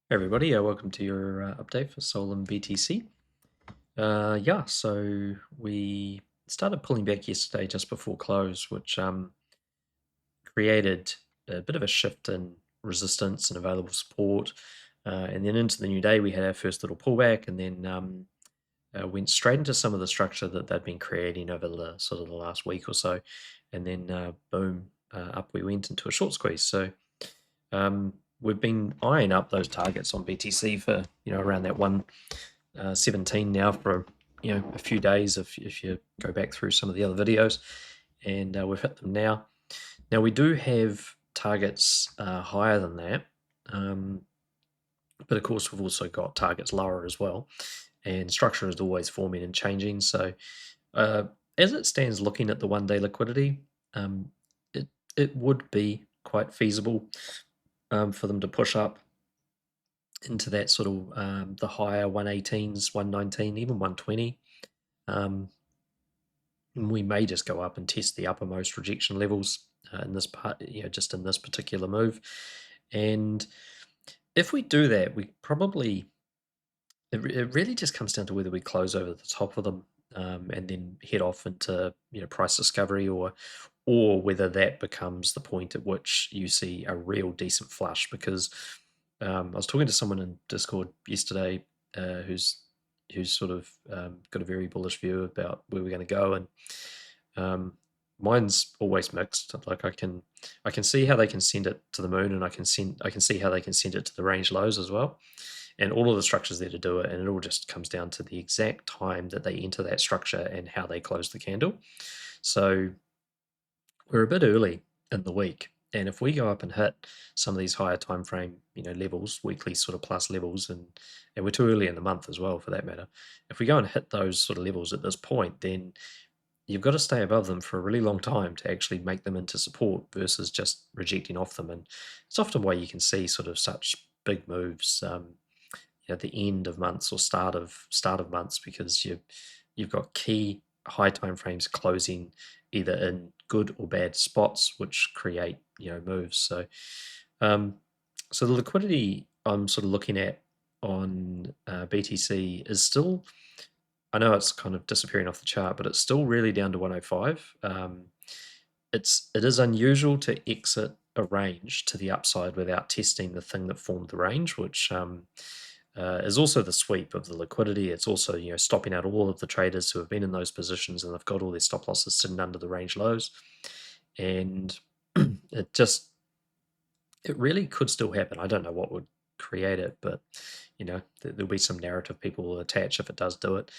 Hey everybody, welcome to your update for SOL and BTC. So we started pulling back yesterday just before close, which created a bit of a shift in resistance and available support. And then into the new day, we had our first little pullback, and then went straight into some of the structure that they'd been creating over the sort of the last week or so. And then boom, up we went into a short squeeze. So we've been eyeing up those targets on BTC for around that 117 now for a few days if you go back through some of the other videos, and we've hit them now. Now we do have targets higher than that, but of course we've also got targets lower as well, and structure is always forming and changing. So as it stands, looking at the one-day liquidity, it would be quite feasible for them to push up into that sort of the higher 118s, 119, even 120. We may just go up and test the uppermost rejection levels in this part, just in this particular move. And if we do that, we probably, it really just comes down to whether we close over the top of them and then head off into price discovery, or whether that becomes the point at which you see a real decent flush. Because I was talking to someone in Discord yesterday who's sort of got a very bullish view about where we're going to go, and mine's always mixed. Like I can see how they can send it to the moon, and I can see how they can send it to the range lows as well, and all of the structures there to do it. And it all just comes down to the exact time that they enter that structure and how they close the candle. So we're a bit early in the week, and if we go up and hit some of these higher time frame levels, weekly sort of plus levels, and we're too early in the month as well for that matter, if we go and hit those sort of levels at this point, then you've got to stay above them for a really long time to actually make them into support versus just rejecting off them. And it's often why you can see sort of such big moves at the end of months or start of months, because you've got key high time frames closing either in good or bad spots, which create moves. So so the liquidity I'm sort of looking at on BTC is still, I know it's kind of disappearing off the chart, but it's still really down to 105. It is unusual to exit a range to the upside without testing the thing that formed the range, which is also the sweep of the liquidity. It's also stopping out all of the traders who have been in those positions and they've got all their stop losses sitting under the range lows, and it really could still happen. I don't know what would create it, but there'll be some narrative people will attach if it does do it.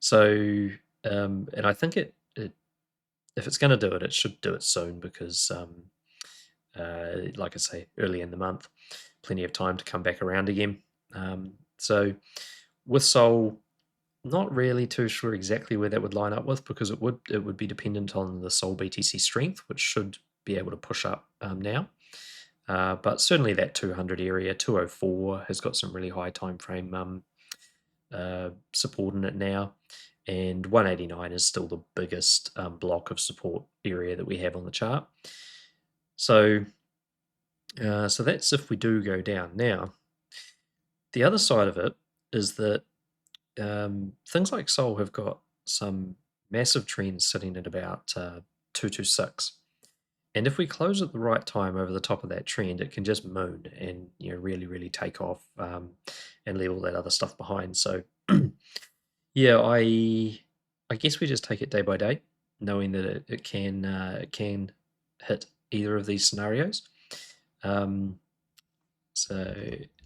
So and I think it if it's going to do it, it should do it soon, because like I say, early in the month, plenty of time to come back around again. So with SOL, not really too sure exactly where that would line up with, because it would be dependent on the SOLBTC Strength, which should be able to push up now. But certainly that 200 area, 204, has got some really high time frame support in it now, and 189 is still the biggest block of support area that we have on the chart. So so that's if we do go down. Now the other side of it is that things like SOL have got some massive trends sitting at about 226. And if we close at the right time over the top of that trend, it can just moon and really, really take off and leave all that other stuff behind. So yeah, I guess we just take it day by day, knowing that it can hit either of these scenarios. So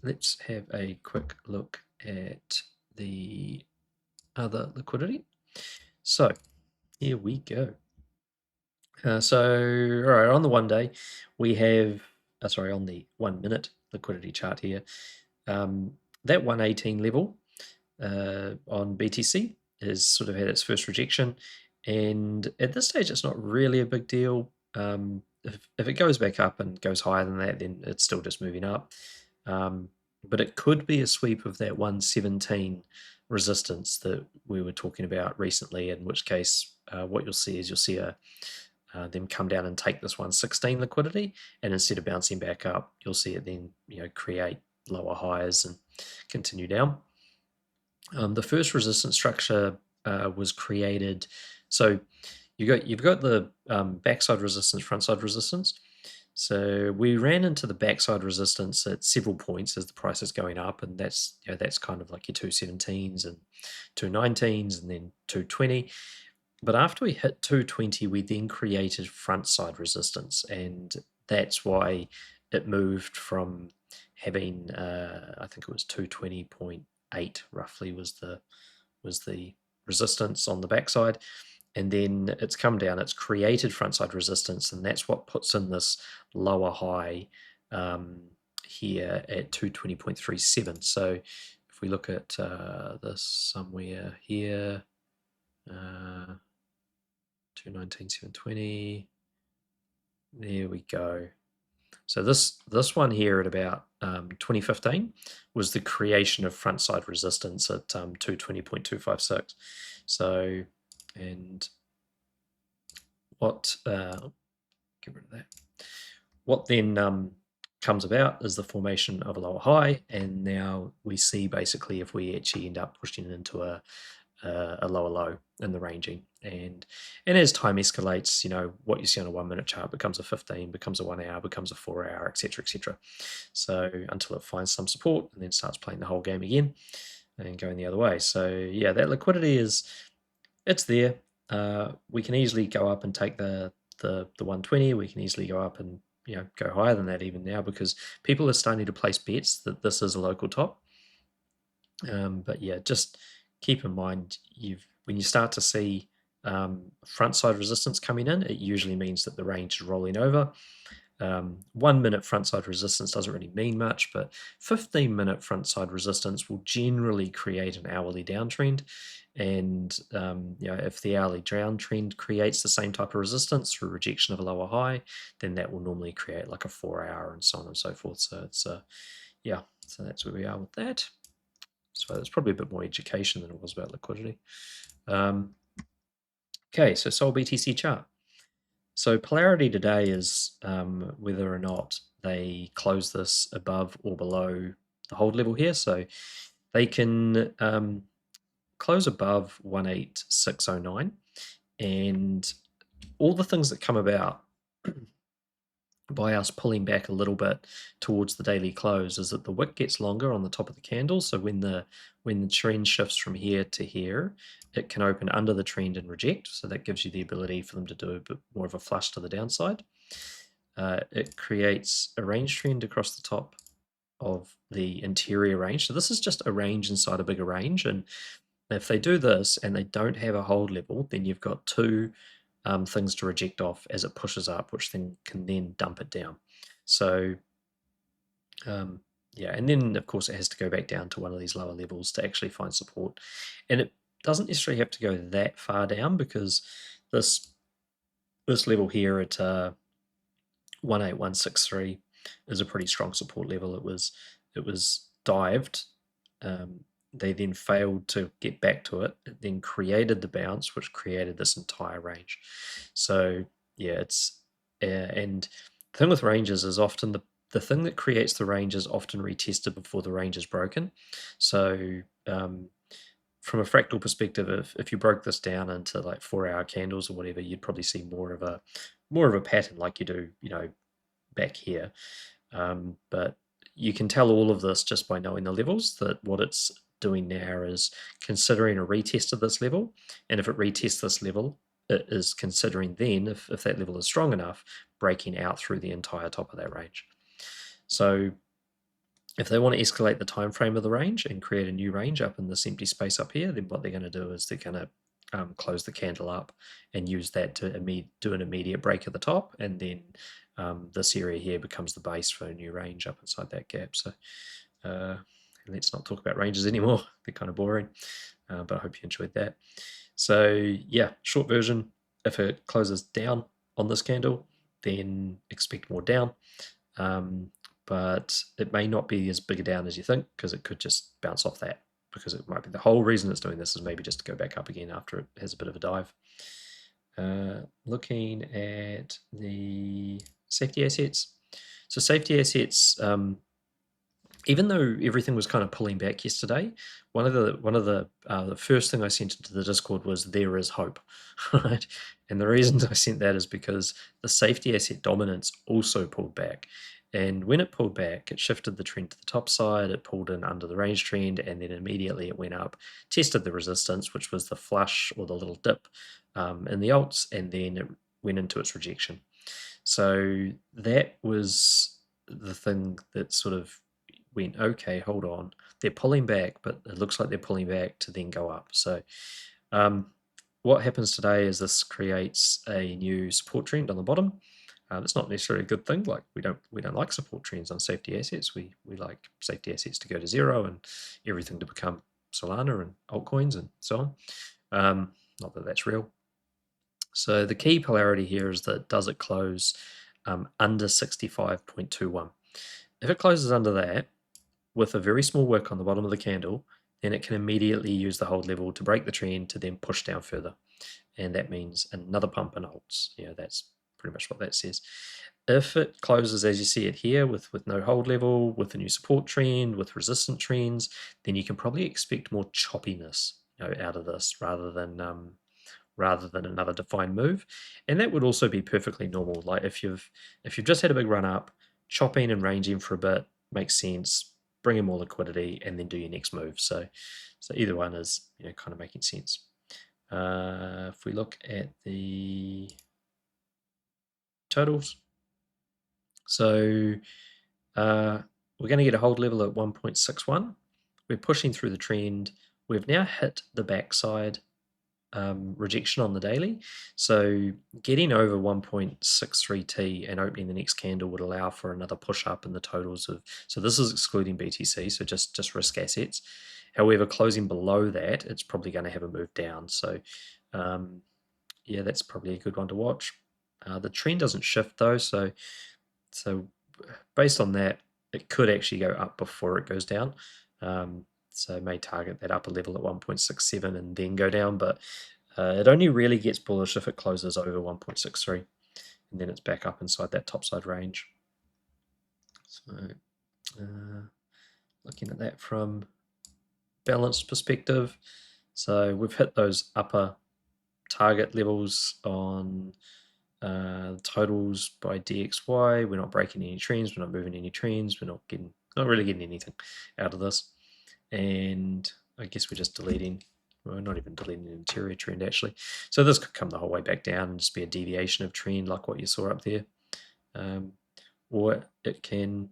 let's have a quick look at the other liquidity. So here we go. So all right, on the 1 day, we have on the 1 minute liquidity chart here, that 118 level on BTC has sort of had its first rejection, and at this stage it's not really a big deal. If it goes back up and goes higher than that, then it's still just moving up, but it could be a sweep of that 117 resistance that we were talking about recently, in which case what you'll see is them come down and take this 116 liquidity, and instead of bouncing back up, you'll see it then create lower highs and continue down. The first resistance structure was created. So you've got the backside resistance, frontside resistance. So we ran into the backside resistance at several points as the price is going up, and that's that's kind of like your 217s and 219s and then 220. But after we hit 220, we then created frontside resistance, and that's why it moved from having I think it was 220.8 roughly was the resistance on the backside, and then it's come down, it's created frontside resistance, and that's what puts in this lower high here at 220.37. So if we look at this somewhere here, 219.720, there we go. So this one here at about 2015 was the creation of frontside resistance at 220.256. So, and what get rid of that. What then comes about is the formation of a lower high, and now we see basically if we actually end up pushing it into a lower low in the ranging, and as time escalates, what you see on a 1 minute chart becomes a 15, becomes a 1 hour, becomes a 4 hour, etc. So until it finds some support and then starts playing the whole game again and going the other way. So yeah, that liquidity it's there. We can easily go up and take the 120. We can easily go up and go higher than that even now, because people are starting to place bets that this is a local top. But yeah, just keep in mind, when you start to see frontside resistance coming in, it usually means that the range is rolling over. 1 minute frontside resistance doesn't really mean much, but 15-minute frontside resistance will generally create an hourly downtrend. And if the hourly downtrend creates the same type of resistance through rejection of a lower high, then that will normally create like a 4 hour and so on and so forth. So it's yeah, so that's where we are with that. So it's probably a bit more education than it was about liquidity. Okay, so SOL BTC chart. So polarity today is whether or not they close this above or below the hold level here. So they can close above 18609, and all the things that come about by us pulling back a little bit towards the daily close is that the wick gets longer on the top of the candle. So when the trend shifts from here to here, it can open under the trend and reject. So that gives you the ability for them to do a bit more of a flush to the downside. It creates a range trend across the top of the interior range. So this is just a range inside a bigger range. And if they do this and they don't have a hold level, then you've got two things to reject off as it pushes up, which then can dump it down. So yeah, and then of course it has to go back down to one of these lower levels to actually find support. And it doesn't necessarily have to go that far down, because this level here at 18163 is a pretty strong support level. It was dived. They then failed to get back to it. It then created the bounce, which created this entire range. So yeah, it's and the thing with ranges is often the thing that creates the range is often retested before the range is broken. So from a fractal perspective, if you broke this down into like 4 hour candles or whatever, you'd probably see more of a pattern like you do, back here. But you can tell all of this just by knowing the levels, that what it's doing now is considering a retest of this level, and if it retests this level, it is considering then, if that level is strong enough, breaking out through the entire top of that range. So if they want to escalate the time frame of the range and create a new range up in this empty space up here, then what they're going to do is they're going to close the candle up and use that to do an immediate break at the top, and then this area here becomes the base for a new range up inside that gap. So let's not talk about ranges anymore. They're kind of boring, but I hope you enjoyed that. So yeah, short version, if it closes down on this candle, then expect more down. But it may not be as big a down as you think, because it could just bounce off that, because it might be the whole reason it's doing this is maybe just to go back up again after it has a bit of a dive. Looking at the safety assets. So safety assets, even though everything was kind of pulling back yesterday, one of the first thing I sent into the Discord was there is hope, right? And the reasons I sent that is because the safety asset dominance also pulled back. And when it pulled back, it shifted the trend to the top side, it pulled in under the range trend, and then immediately it went up, tested the resistance, which was the flush or the little dip in the alts, and then it went into its rejection. So that was the thing that sort of went, okay, hold on. They're pulling back, but it looks like they're pulling back to then go up. So what happens today is this creates a new support trend on the bottom. It's not necessarily a good thing. Like we don't like support trends on safety assets. We like safety assets to go to zero and everything to become Solana and altcoins and so on. Not that that's real. So the key polarity here is that does it close under 65.21? If it closes under that, with a very small wick on the bottom of the candle, then it can immediately use the hold level to break the trend to then push down further. And that means another pump in alts. That's pretty much what that says. If it closes as you see it here with no hold level, with a new support trend, with resistant trends, then you can probably expect more choppiness out of this rather than another defined move. And that would also be perfectly normal. Like if you've just had a big run up, chopping and ranging for a bit makes sense. Bring in more liquidity and then do your next move. So either one is kind of making sense. If we look at the totals, so we're going to get a hold level at 1.61. We're pushing through the trend. We've now hit the backside rejection on the daily. So getting over 1.63T and opening the next candle would allow for another push up in the totals of, so this is excluding BTC, so just risk assets. However, closing below that, it's probably going to have a move down. So yeah, that's probably a good one to watch. The trend doesn't shift though, so based on that, it could actually go up before it goes down. So may target that upper level at 1.67 and then go down, but it only really gets bullish if it closes over 1.63, and then it's back up inside that topside range. So looking at that from balanced perspective, so we've hit those upper target levels on totals by DXY. We're not breaking any trends, we're not moving any trends, we're not really getting anything out of this. And I guess we're just deleting, well, not even deleting an interior trend actually. So this could come the whole way back down and just be a deviation of trend like what you saw up there. Or it can,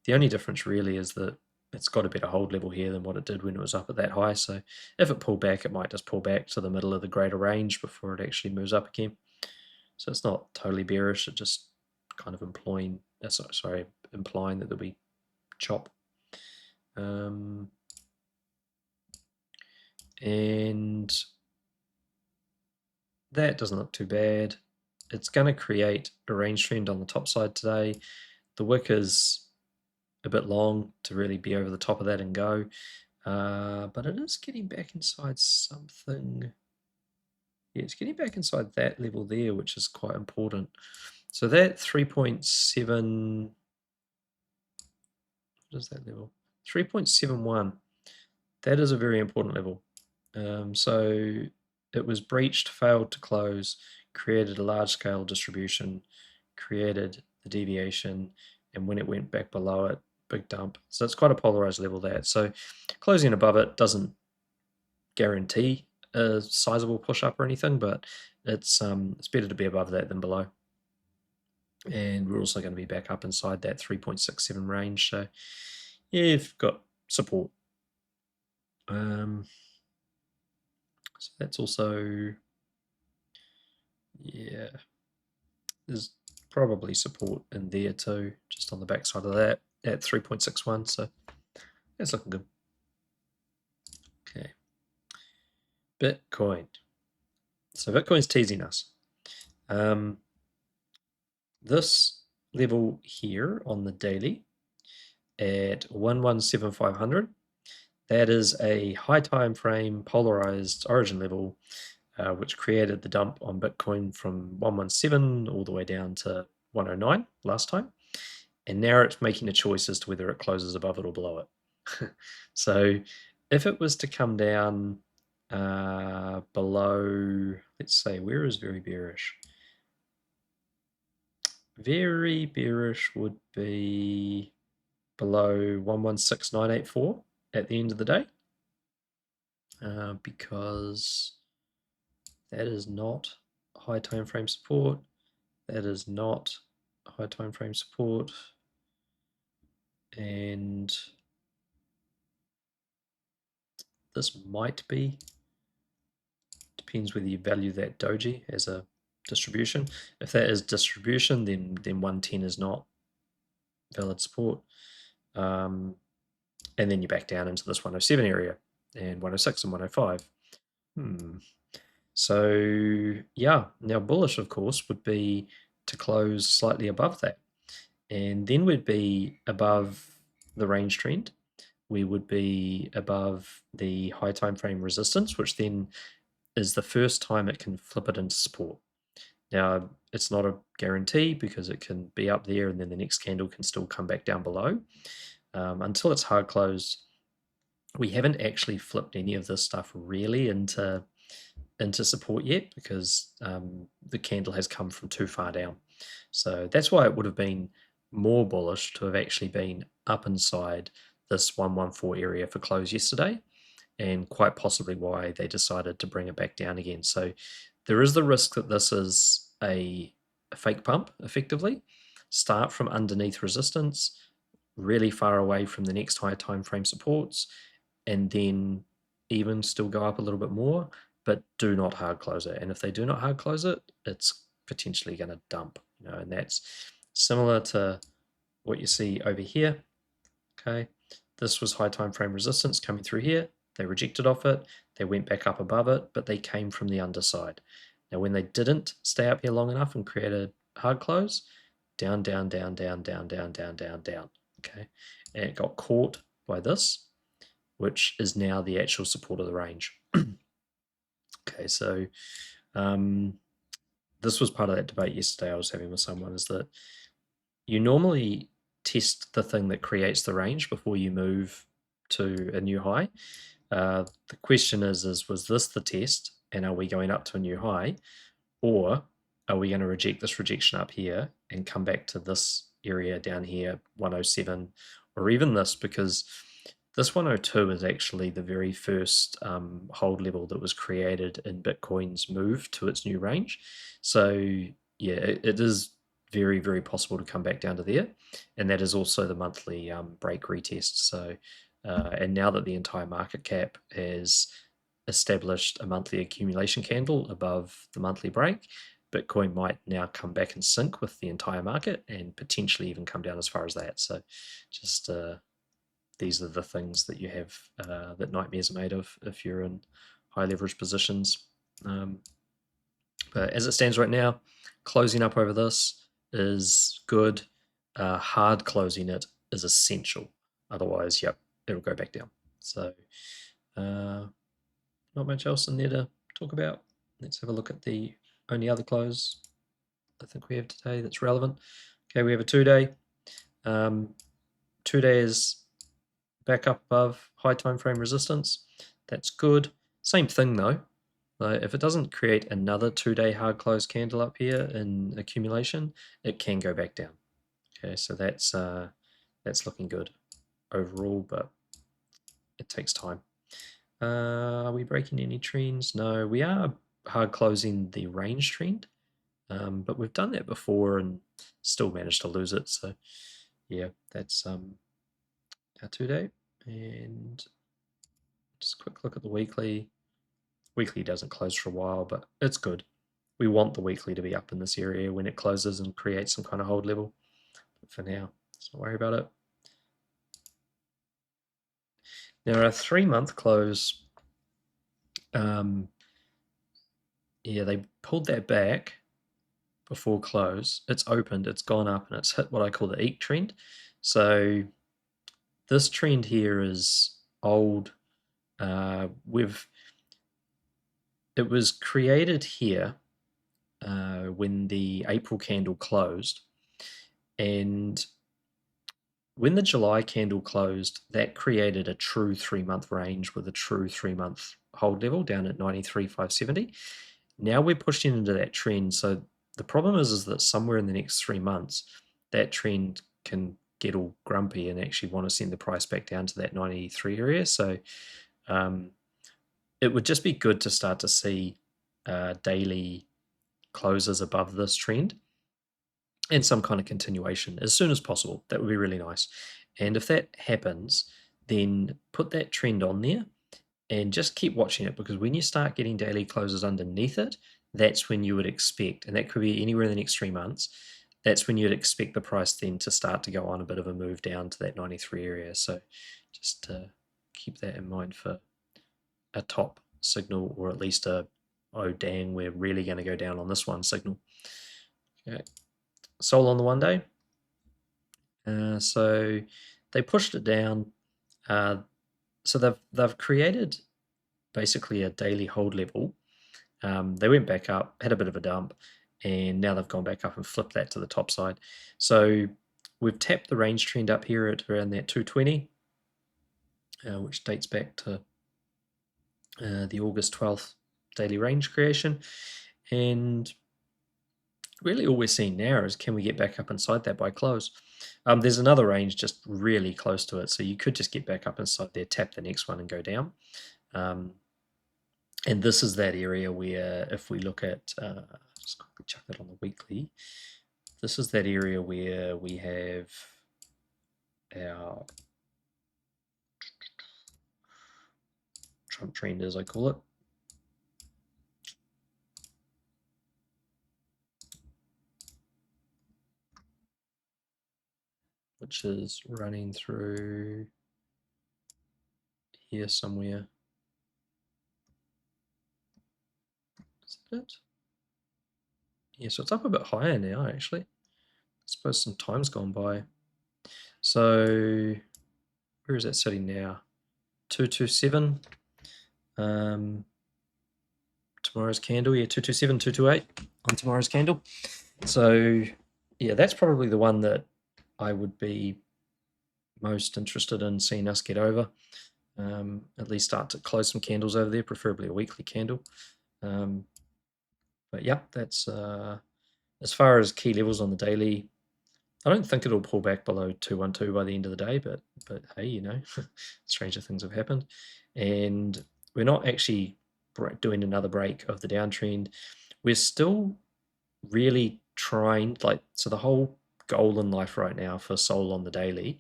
the only difference really is that it's got a better hold level here than what it did when it was up at that high. So if it pulled back, it might just pull back to the middle of the greater range before it actually moves up again. So it's not totally bearish, it's just kind of implying that there'll be chop. And that doesn't look too bad. It's going to create a range trend on the top side today. The wick is a bit long to really be over the top of that and go, but it is getting back inside something. Yeah, it's getting back inside that level there, which is quite important. So that 3.7, what is that level? 3.71. That is a very important level. So it was breached, failed to close, created a large-scale distribution, created the deviation, and when it went back below it, big dump. So it's quite a polarized level there. So closing above it doesn't guarantee a sizable push-up or anything, but it's better to be above that than below. And we're also going to be back up inside that 3.67 range. So yeah, you've got support. So that's also, yeah, there's probably support in there too, just on the backside of that at 3.61. So that's looking good. Okay. Bitcoin. So Bitcoin's teasing us. This level here on the daily at 117,500, that is a high time frame polarized origin level, which created the dump on Bitcoin from 117 all the way down to 109 last time. and now it's making a choice as to whether it closes above it or below it. So if it was to come down below, let's say, where is very bearish? Very bearish would be below 116984 at the end of the day, because that is not high time frame support. That is not high time frame support. And this might be, depends whether you value that doji as a distribution. If that is distribution, then 110 is not valid support. And then you back down into this 107 area and 106 and 105. So yeah, now bullish, of course, would be to close slightly above that. And then we'd be above the range trend. We would be above the high time frame resistance, which then is the first time it can flip it into support. Now, it's not a guarantee because it can be up there and then the next candle can still come back down below. Until it's hard closed, we haven't actually flipped any of this stuff really into support yet, because the candle has come from too far down. So that's why it would have been more bullish to have actually been up inside this 114 area for close yesterday, and quite possibly why they decided to bring it back down again. So there is the risk that this is a fake pump, effectively. Start from underneath resistance, really far away from the next higher time frame supports, and then even still go up a little bit more, but do not hard close it. And if they do not hard close it, it's potentially going to dump, and that's similar to what you see over here. Okay, this was high time frame resistance coming through here. They rejected off it, they went back up above it, but they came from the underside. Now when they didn't stay up here long enough and create a hard close, down, down, down, down, down, down, down, down, down. Okay, and it got caught by this, which is now the actual support of the range. Okay, so this was part of that debate yesterday I was having with someone, is that you normally test the thing that creates the range before you move to a new high. The question is was this the test, and are we going up to a new high, or are we going to reject this rejection up here and come back to this area down here, 107, or even this, because this 102 is actually the very first hold level that was created in Bitcoin's move to its new range. So yeah, it is very, very possible to come back down to there. And that is also the monthly break retest. So, and now that the entire market cap has established a monthly accumulation candle above the monthly break, Bitcoin might now come back in sync with the entire market and potentially even come down as far as that. So just these are the things that you have that nightmares are made of if you're in high leverage positions. But as it stands right now, closing up over this is good. Hard closing it is essential. Otherwise, yep, it'll go back down. So not much else in there to talk about. Let's have a look at the only other close I think we have today that's relevant. Okay, we have a 2-day. 2 days back up above high time frame resistance. That's good. Same thing though. If it doesn't create another 2-day hard close candle up here in accumulation, it can go back down. Okay, so that's looking good overall, but it takes time. Are we breaking any trends? No, we are hard closing the range trend, but we've done that before and still managed to lose it. So yeah, that's our 2-day. And just a quick look at the weekly. Weekly doesn't close for a while, but it's good. We want the weekly to be up in this area when it closes and creates some kind of hold level. But for now, let's not worry about it. Now our 3-month close, yeah, they pulled that back before close. It's opened, it's gone up, and it's hit what I call the EEK trend. So this trend here is old. It was created here when the April candle closed, and when the July candle closed, that created a true 3-month range with a true 3-month hold level down at 93,570. Now we're pushing into that trend. So the problem is that somewhere in the next 3 months, that trend can get all grumpy and actually want to send the price back down to that 93 area. So it would just be good to start to see daily closes above this trend and some kind of continuation as soon as possible. That would be really nice. And if that happens, then put that trend on there and just keep watching it, because when you start getting daily closes underneath it, that's when you would expect, and that could be anywhere in the next 3 months, that's when you'd expect the price then to start to go on a bit of a move down to that 93 area. So just keep that in mind for a top signal, or at least a, oh dang, we're really going to go down on this one signal. Okay. SOL on the 1 day. So they pushed it down. So they've created basically a daily hold level. They went back up, had a bit of a dump, and now they've gone back up and flipped that to the top side. So we've tapped the range trend up here at around that 220, which dates back to the August 12th daily range creation. And really all we're seeing now is, can we get back up inside that by close? There's another range just really close to it, so you could just get back up inside there, tap the next one and go down. And this is that area where, if we look at, just quickly chuck that on the weekly, this is that area where we have our Trump trend, as I call it. Which is running through here somewhere. Is that it? Yeah, so it's up a bit higher now, actually. I suppose some time's gone by. So where is that sitting now? 227. Tomorrow's candle, yeah, 227, 228 on tomorrow's candle. So yeah, that's probably the one that I would be most interested in seeing us get over. At least start to close some candles over there, preferably a weekly candle. But yeah, that's as far as key levels on the daily. I don't think it'll pull back below 212 by the end of the day, but hey, you know, stranger things have happened. And we're not actually doing another break of the downtrend. We're still really trying, like, so the whole goal in life right now for SOL on the daily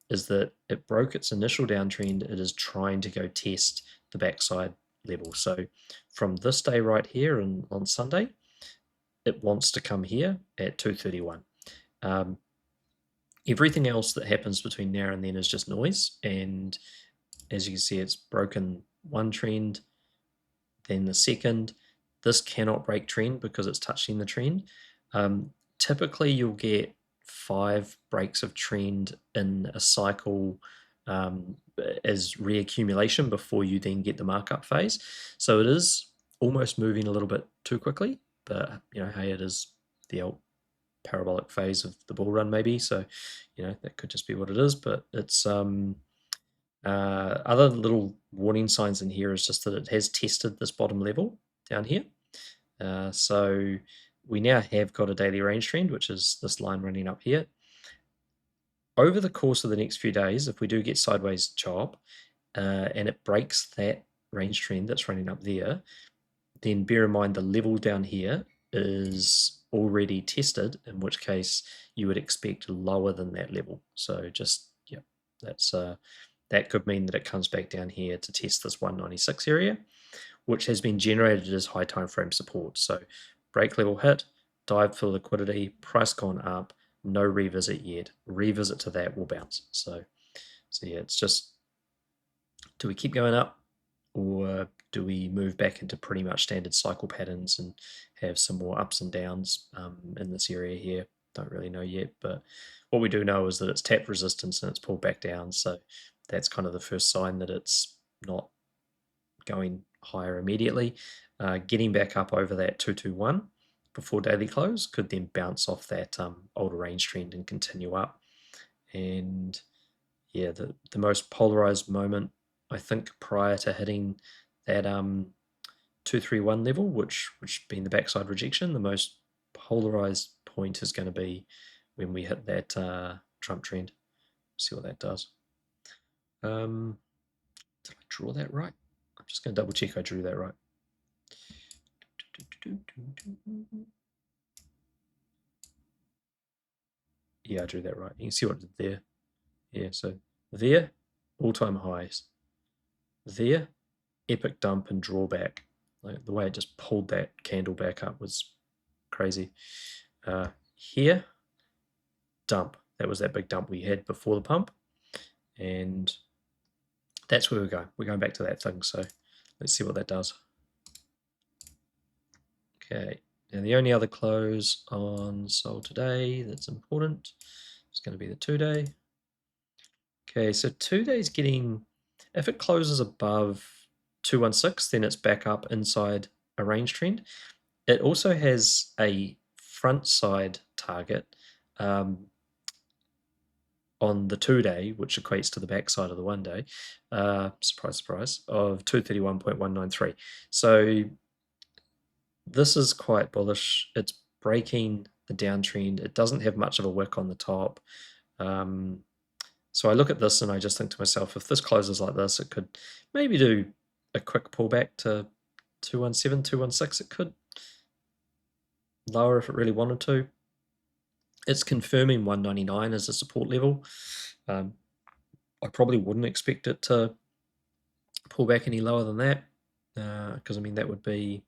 is that it broke its initial downtrend. It is trying to go test the backside level. So from this day right here and on Sunday, it wants to come here at 231. Everything else that happens between now and then is just noise. And as you can see, it's broken one trend, then the second. This cannot break trend because it's touching the trend. Typically, you'll get 5 breaks of trend in a cycle as reaccumulation before you then get the markup phase. So it is almost moving a little bit too quickly, but you know, hey, it is the old parabolic phase of the bull run maybe, so you know, that could just be what it is. But it's other little warning signs in here is just that it has tested this bottom level down here. So we now have got a daily range trend, which is this line running up here. Over the course of the next few days, if we do get sideways chop and it breaks that range trend that's running up there, then bear in mind the level down here is already tested, in which case you would expect lower than that level. So just, yeah, that's that could mean that it comes back down here to test this 196 area, which has been generated as high time frame support. So break level hit, dive for liquidity, price gone up, no revisit yet. Revisit to that will bounce. So yeah, it's just, do we keep going up, or do we move back into pretty much standard cycle patterns and have some more ups and downs in this area here? Don't really know yet, but what we do know is that it's tapped resistance and it's pulled back down. So that's kind of the first sign that it's not going higher immediately. Getting back up over that 221 before daily close could then bounce off that older range trend and continue up. And yeah, the most polarized moment, I think, prior to hitting that 231 level, which being the backside rejection, the most polarized point is going to be when we hit that Trump trend. See what that does. Did I draw that right? I'm just going to double check I drew that right. Yeah, I drew that right. You can see what I did there. Yeah, so there, all-time highs. There, epic dump and drawback. Like the way it just pulled that candle back up was crazy. Here, dump. That was that big dump we had before the pump. And that's where we're going. We're going back to that thing. So let's see what that does. Okay. Now the only other close on SOL today that's important is going to be the 2-day. Okay, so 2-day is getting, if it closes above 216, then it's back up inside a range trend. It also has a front side target on the 2-day, which equates to the backside of the 1-day, surprise, surprise, of 231.193. So this is quite bullish. It's breaking the downtrend. It doesn't have much of a wick on the top. So I look at this and I just think to myself, if this closes like this, it could maybe do a quick pullback to 217, 216. It could lower if it really wanted to. It's confirming 199 as a support level. I probably wouldn't expect it to pull back any lower than that, because I mean that would be,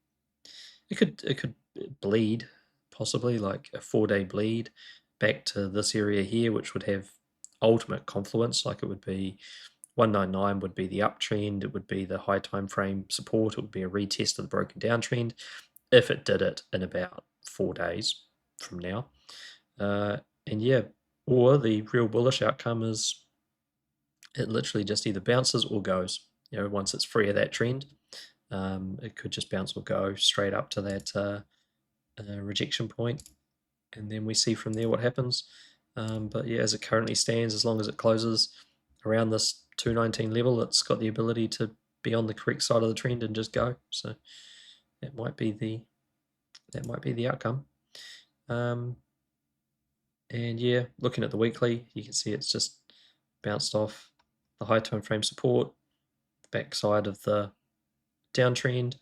it could bleed possibly like a 4-day bleed back to this area here, which would have ultimate confluence. Like it would be 199 would be the uptrend, it would be the high time frame support, it would be a retest of the broken downtrend if it did it in about 4 days from now. And yeah, or the real bullish outcome is it literally just either bounces or goes. You know, once it's free of that trend, it could just bounce or go straight up to that rejection point, and then we see from there what happens. But yeah, as it currently stands, as long as it closes around this 219 level, it's got the ability to be on the correct side of the trend and just go. So that might be the outcome. And yeah, looking at the weekly, you can see it's just bounced off the high time frame support, the backside of the downtrend,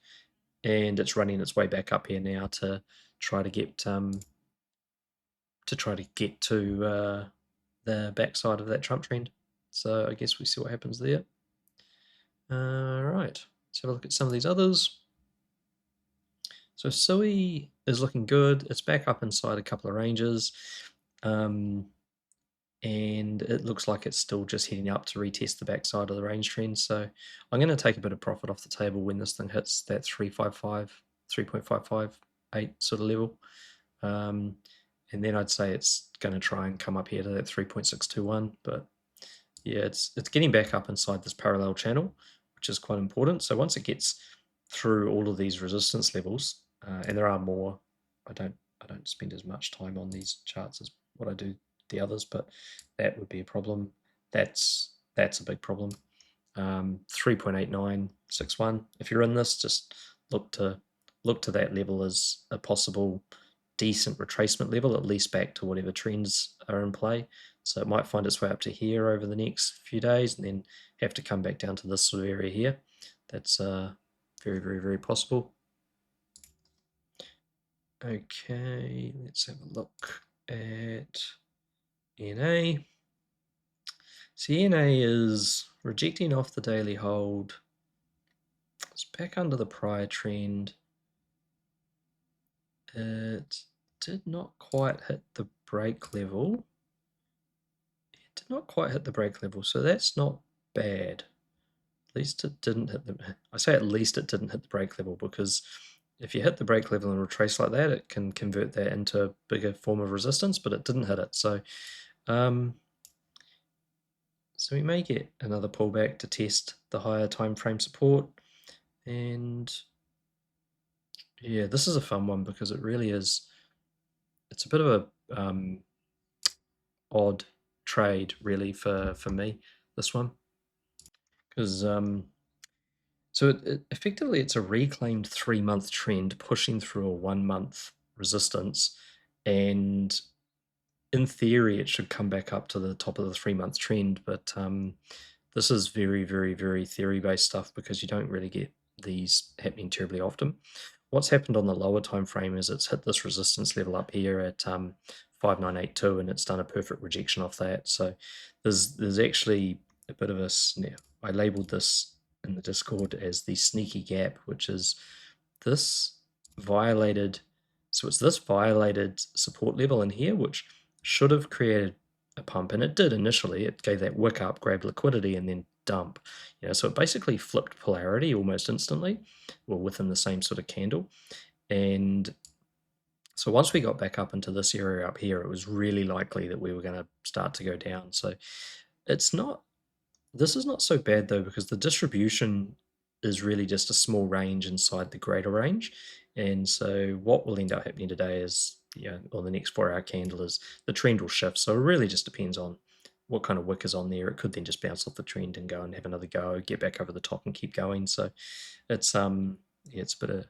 and it's running its way back up here now to try to get to the backside of that Trump trend. So I guess we see what happens there. All right, let's have a look at some of these others. So SUI is looking good. It's back up inside a couple of ranges. And it looks like it's still just heading up to retest the backside of the range trend. So I'm going to take a bit of profit off the table when this thing hits that 3.558 sort of level. And then I'd say it's going to try and come up here to that 3.621. But yeah, it's getting back up inside this parallel channel, which is quite important. So once it gets through all of these resistance levels, and there are more, I don't spend as much time on these charts as what I do the others, but that would be a problem. That's a big problem. 3.8961. If you're in this, just look to that level as a possible decent retracement level, at least back to whatever trends are in play. So it might find its way up to here over the next few days and then have to come back down to this sort of area here. That's very, very, very possible. Okay, let's have a look at NA. So NA is rejecting off the daily hold. It's back under the prior trend. It did not quite hit the break level. It did not quite hit the break level, so that's not bad. At least it didn't hit the, I say at least it didn't hit the break level, because if you hit the break level and retrace like that, it can convert that into a bigger form of resistance, but it didn't hit it. So so we may get another pullback to test the higher time frame support. And yeah, this is a fun one because it really is, it's a bit of a odd trade really for me, this one, because so effectively it's a reclaimed 3-month trend pushing through a 1-month resistance, and in theory it should come back up to the top of the 3-month trend, but this is very, very, very theory-based stuff because you don't really get these happening terribly often. What's happened on the lower time frame is it's hit this resistance level up here at 5982, and it's done a perfect rejection off that. So there's actually a bit of a snap. I labeled this in the Discord as the sneaky gap, which is this violated. So it's this violated support level in here, which should have created a pump, and it did initially. It gave that wick up, grabbed liquidity, and then dump. So it basically flipped polarity almost instantly, well, within the same sort of candle. And so once we got back up into this area up here, it was really likely that we were going to start to go down. So it's not, this is not so bad though, because the distribution is really just a small range inside the greater range. And so what will end up happening today is, on the next 4-hour candle, is the trend will shift. So it really just depends on what kind of wick is on there. It could then just bounce off the trend and go and have another go, get back over the top and keep going. So it's it's a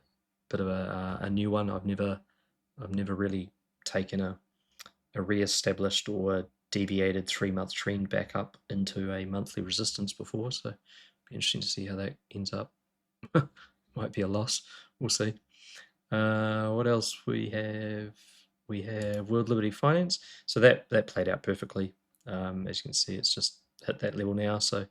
bit of a new one. I've never really taken a re-established or deviated 3-month trend back up into a monthly resistance before, so be interesting to see how that ends up. Might be a loss, we'll see. What else we have? We have World Liberty Finance. So that played out perfectly. As you can see, it's just hit that level now, so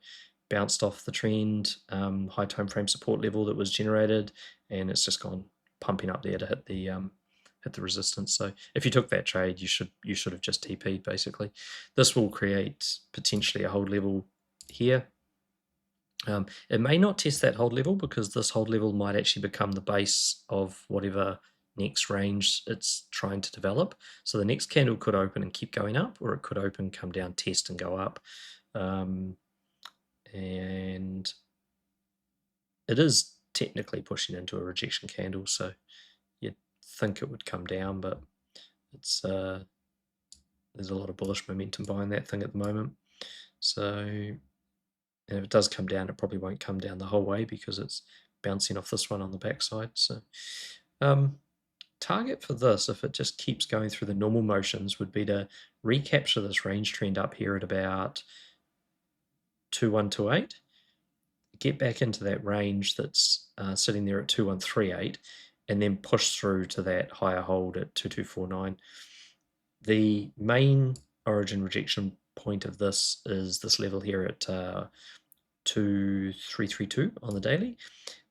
bounced off the trend, high time frame support level that was generated, and it's just gone pumping up there to hit the resistance. So if you took that trade, you should have just TP'd basically. This will create potentially a hold level here. It may not test that hold level because this hold level might actually become the base of whatever next range it's trying to develop. So the next candle could open and keep going up, or it could open, come down, test, and go up. And it is technically pushing into a rejection candle, so you'd think it would come down, but it's there's a lot of bullish momentum behind that thing at the moment. So, and if it does come down, it probably won't come down the whole way because it's bouncing off this one on the backside. So target for this, if it just keeps going through the normal motions, would be to recapture this range trend up here at about 2128, get back into that range that's sitting there at 2138, and then push through to that higher hold at 2249. The main origin rejection point of this is this level here at 2332 on the daily,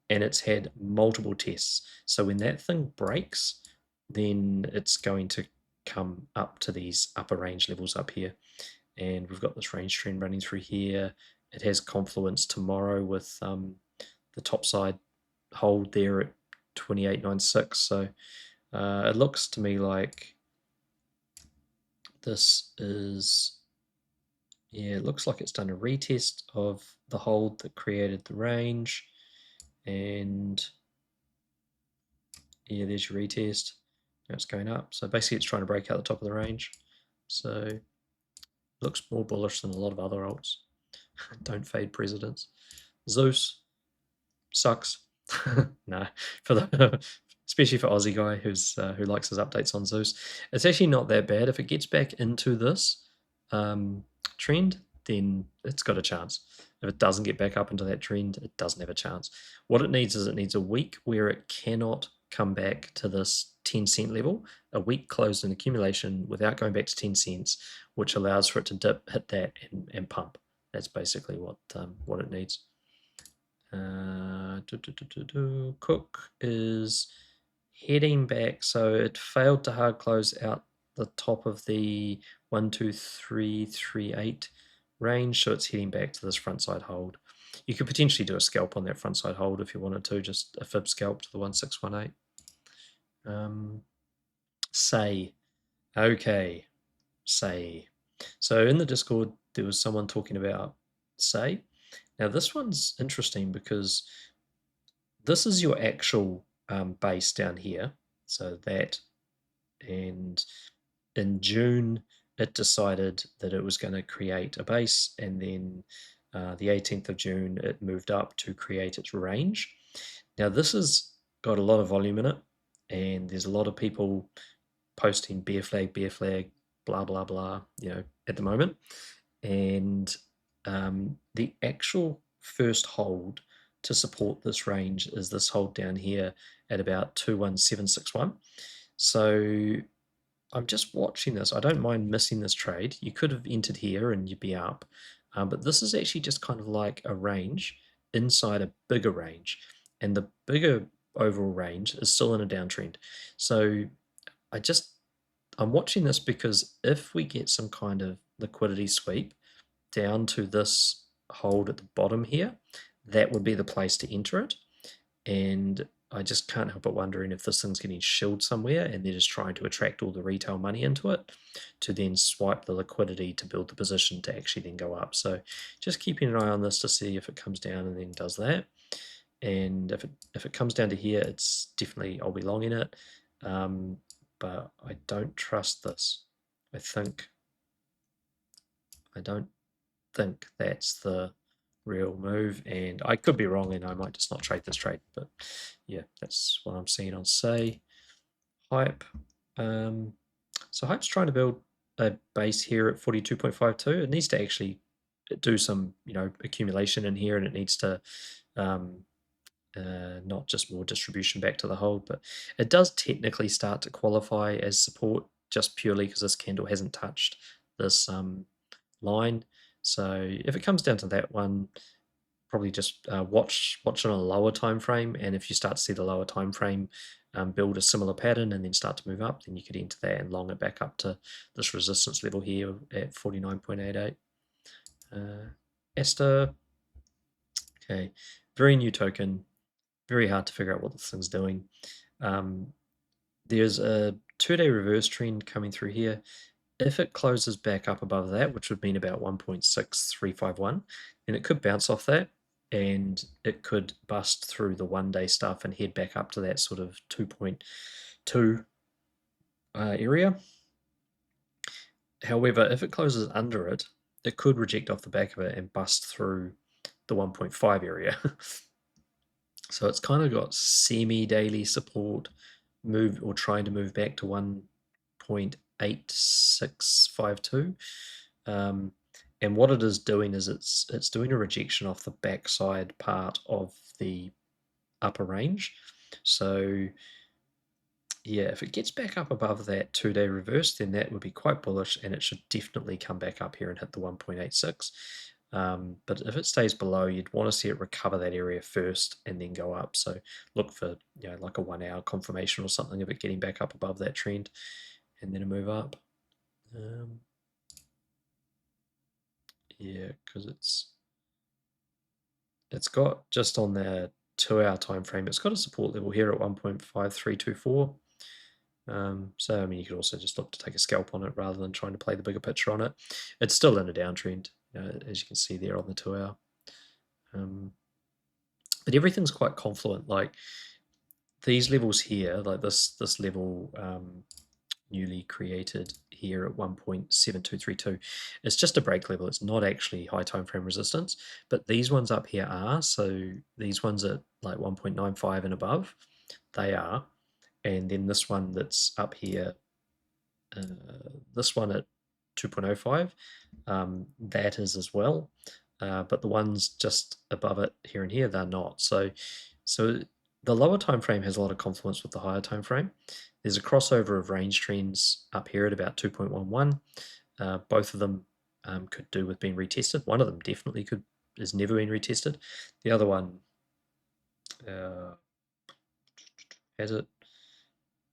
and it's had multiple tests. So when that thing breaks, then it's going to come up to these upper range levels up here, and we've got this range trend running through here. It has confluence tomorrow with the top side hold there at 2896. So it looks to me like this is, it looks like it's done a retest of the hold that created the range, and there's your retest. Now it's going up. So basically it's trying to break out the top of the range. So looks more bullish than a lot of other alts. Don't fade presidents. ZEUS sucks. No, especially for Aussie guy who likes his updates on ZEUS. It's actually not that bad. If it gets back into this trend, then it's got a chance. If it doesn't get back up into that trend, it doesn't have a chance. What it needs is it needs a week where it cannot come back to this 10-cent level, a week closed in accumulation without going back to 10 cents, which allows for it to dip, hit that, and pump. That's basically what it needs. Cook is heading back, so it failed to hard close out the top of the 12338 range, so it's heading back to this front side hold. You could potentially do a scalp on that front side hold if you wanted to, just a fib scalp to the 1618. Say, okay, say. So in the Discord, there was someone talking about say. Now this one's interesting because this is your actual base down here. So that, and in June, it decided that it was going to create a base, and then the 18th of June it moved up to create its range. Now this has got a lot of volume in it, and there's a lot of people posting bear flag, blah blah blah, at the moment. And the actual first hold to support this range is this hold down here at about 21761. So I'm just watching this. I don't mind missing this trade. You could have entered here and you'd be up, but this is actually just kind of like a range inside a bigger range, and the bigger overall range is still in a downtrend. So I'm watching this because if we get some kind of liquidity sweep down to this hold at the bottom here, that would be the place to enter it. And I just can't help but wondering if this thing's getting shilled somewhere and they're just trying to attract all the retail money into it to then swipe the liquidity to build the position to actually then go up. So just keeping an eye on this to see if it comes down and then does that. And if it comes down to here, it's definitely, I'll be long in it. But I don't trust this. I don't think that's the real move, and I could be wrong and I might just not trade this trade, but yeah, that's what I'm seeing on say hype. So hype's trying to build a base here at 42.52. It needs to actually do some accumulation in here, and it needs to not just more distribution back to the hold, but it does technically start to qualify as support just purely because this candle hasn't touched this line. So if it comes down to that one, probably just watch it on a lower time frame, and if you start to see the lower time frame build a similar pattern and then start to move up, then you could enter that and long it back up to this resistance level here at 49.88. ASTER, okay, very new token, very hard to figure out what this thing's doing. There's a 2-day reverse trend coming through here. If it closes back up above that, which would mean about 1.6351, then it could bounce off that, and it could bust through the 1-day stuff and head back up to that sort of 2.2 area. However, if it closes under it, it could reject off the back of it and bust through the 1.5 area. So it's kind of got semi-daily support, move or trying to move back to 1.8652. And what it is doing is it's doing a rejection off the backside part of the upper range. So yeah, if it gets back up above that 2-day reverse, then that would be quite bullish, and it should definitely come back up here and hit the 1.86. But if it stays below, you'd want to see it recover that area first and then go up. So look for like a 1-hour confirmation or something of it getting back up above that trend and then a move up. Yeah, because it's got, just on the 2-hour time frame, it's got a support level here at 1.5324. So I mean, you could also just look to take a scalp on it rather than trying to play the bigger picture on it. It's still in a downtrend, as you can see there on the 2-hour. But everything's quite confluent. Like these levels here, like this level newly created here at 1.7232, it's just a break level. It's not actually high time frame resistance, but these ones up here are. So these ones at like 1.95 and above, they are. And then this one that's up here, this one at 2.05, that is as well. But the ones just above it here and here, they're not. So the lower time frame has a lot of confluence with the higher time frame. There's a crossover of range trends up here at about 2.11. Both of them could do with being retested. One of them definitely is never been retested. The other one has it.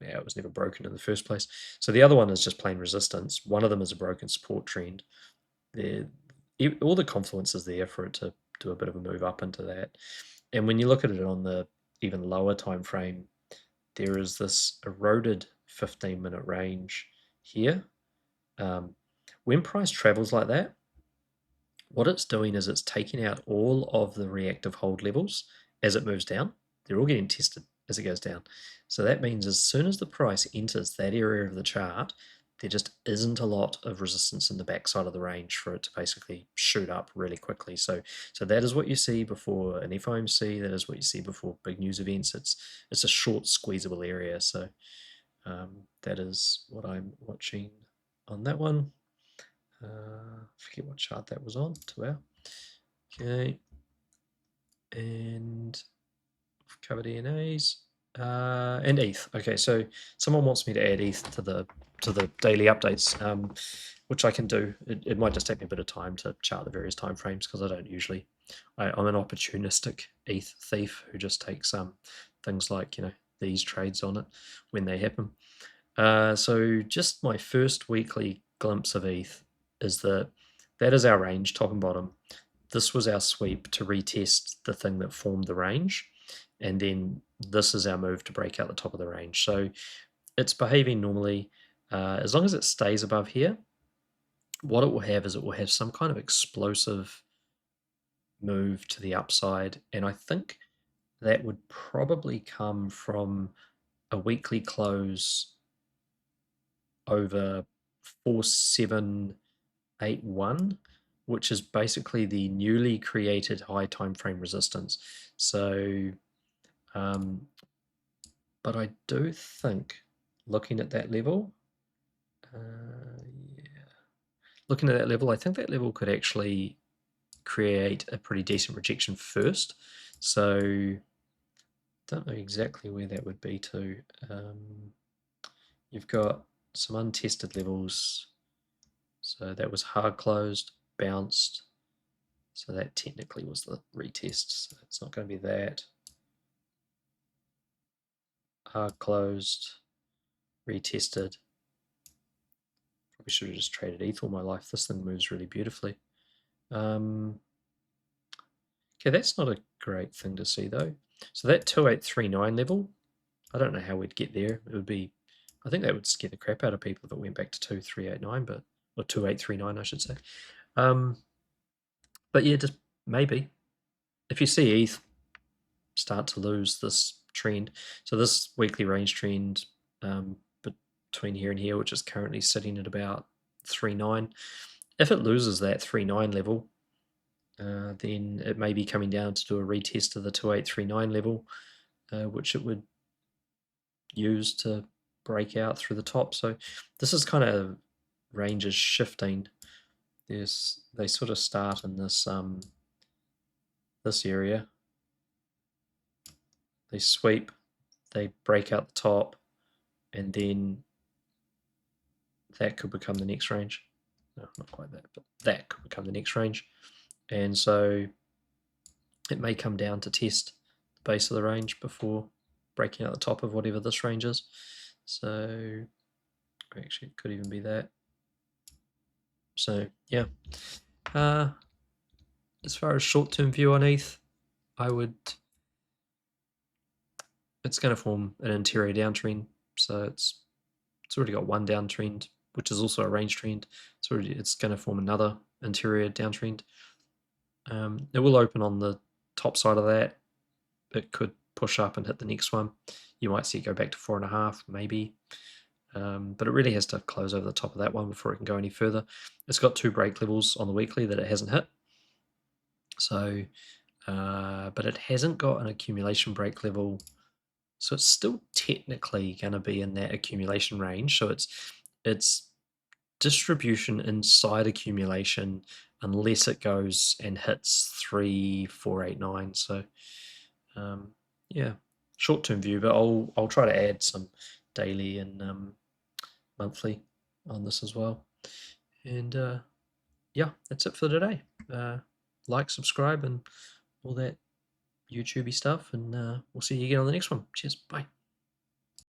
Yeah, it was never broken in the first place. So the other one is just plain resistance. One of them is a broken support trend. All the confluence is there for it to do a bit of a move up into that. And when you look at it on the even lower time frame, there is this eroded 15-minute range here. When price travels like that, what it's doing is it's taking out all of the reactive hold levels as it moves down. They're all getting tested as it goes down. So that means as soon as the price enters that area of the chart, there just isn't a lot of resistance in the backside of the range for it to basically shoot up really quickly. So that is what you see before an FOMC. That is what you see before big news events. It's a short squeezable area. So that is what I'm watching on that one. Forget what chart that was on. 2 hour. Okay, and I've covered ENAs and ETH. Okay, so someone wants me to add ETH to the daily updates, which I can do. It might just take me a bit of time to chart the various timeframes because I don't usually. I'm an opportunistic ETH thief who just takes things like these trades on it when they happen. So just my first weekly glimpse of ETH is that is our range, top and bottom. This was our sweep to retest the thing that formed the range, and then this is our move to break out the top of the range. So it's behaving normally. As long as it stays above here, what it will have is it will have some kind of explosive move to the upside, and I think that would probably come from a weekly close over 4781, which is basically the newly created high time frame resistance. So but I do think looking at that level, looking at that level, I think that level could actually create a pretty decent rejection first. So don't know exactly where that would be to. You've got some untested levels. So that was hard closed, bounced. So that technically was the retest. So it's not going to be that. Hard closed, retested. Probably should have just traded ETH all my life. This thing moves really beautifully. Okay, that's not a great thing to see though. So that 2839 level, I don't know how we'd get there. It would be, I think that would scare the crap out of people if it went back to 2389, but or 2839, I should say. But yeah, just maybe if you see ETH start to lose this trend, so this weekly range trend between here and here, which is currently sitting at about 3.9, if it loses that 3.9 level, then it may be coming down to do a retest of the 2839 level, which it would use to break out through the top. So this is kind of ranges shifting. They sort of start in this this area. They sweep, they break out the top, and then that could become the next range. No, not quite that, but that could become the next range. And so it may come down to test the base of the range before breaking out the top of whatever this range is. So actually it could even be that. So yeah. As far as short-term view on ETH, it's going to form an interior downtrend. So it's already got one downtrend, which is also a range trend. It's going to form another interior downtrend. It will open on the top side of that. It could push up and hit the next one. You might see it go back to 4.5, maybe. But it really has to close over the top of that one before it can go any further. It's got 2 break levels on the weekly that it hasn't hit. So, but it hasn't got an accumulation break level. So it's still technically going to be in that accumulation range. So it's distribution inside accumulation unless it goes and hits 3,489. So yeah, short-term view, but I'll try to add some daily and monthly on this as well. And yeah, that's it for today. Like, subscribe, and all that YouTubey stuff, and we'll see you again on the next one. Cheers, bye.